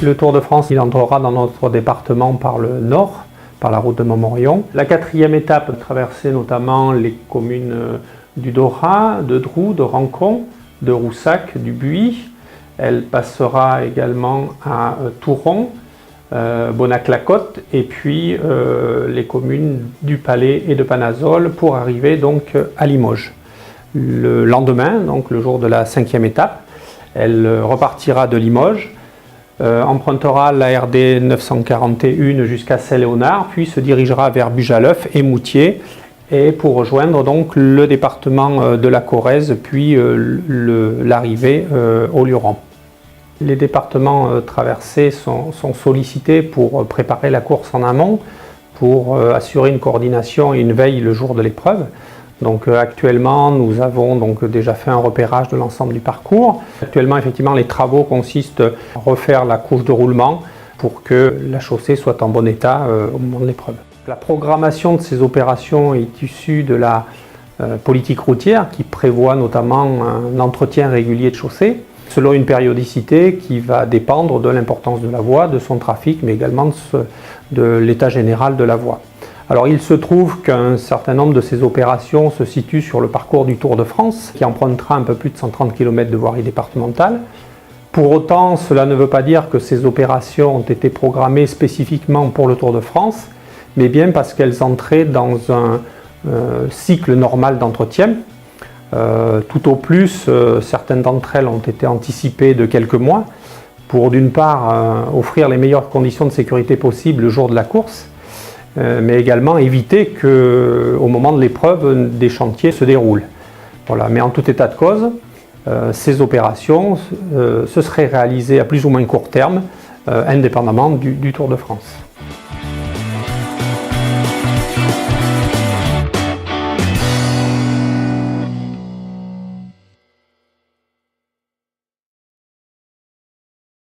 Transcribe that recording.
Le Tour de France, il entrera dans notre département par le nord, par la route de Montmorillon. La 4e étape traversait notamment les communes du Dorat, de Drou, de Rancon, de Roussac, du Buis. Elle passera également à Touron, Bonac-la-Côte et puis les communes du Palais et de Panazol pour arriver donc à Limoges. Le lendemain, donc le jour de la 5e étape, elle repartira de Limoges, empruntera la RD 941 jusqu'à Saint-Léonard, puis se dirigera vers Bujaleuf et Moutier et pour rejoindre donc le département de la Corrèze, puis l'arrivée au Luron. Les départements traversés sont sollicités pour préparer la course en amont, pour assurer une coordination et une veille le jour de l'épreuve. Donc actuellement, nous avons donc déjà fait un repérage de l'ensemble du parcours. Actuellement, effectivement, les travaux consistent à refaire la couche de roulement pour que la chaussée soit en bon état au moment de l'épreuve. La programmation de ces opérations est issue de la politique routière qui prévoit notamment un entretien régulier de chaussée selon une périodicité qui va dépendre de l'importance de la voie, de son trafic, mais également de l'état général de la voie. Alors il se trouve qu'un certain nombre de ces opérations se situent sur le parcours du Tour de France, qui empruntera un peu plus de 130 km de voirie départementale. Pour autant, cela ne veut pas dire que ces opérations ont été programmées spécifiquement pour le Tour de France, mais bien parce qu'elles entraient dans un cycle normal d'entretien. Tout au plus, certaines d'entre elles ont été anticipées de quelques mois pour d'une part offrir les meilleures conditions de sécurité possibles le jour de la course, mais également éviter qu'au moment de l'épreuve, des chantiers se déroulent. Voilà. Mais en tout état de cause, ces opérations se seraient réalisées à plus ou moins court terme, indépendamment du Tour de France.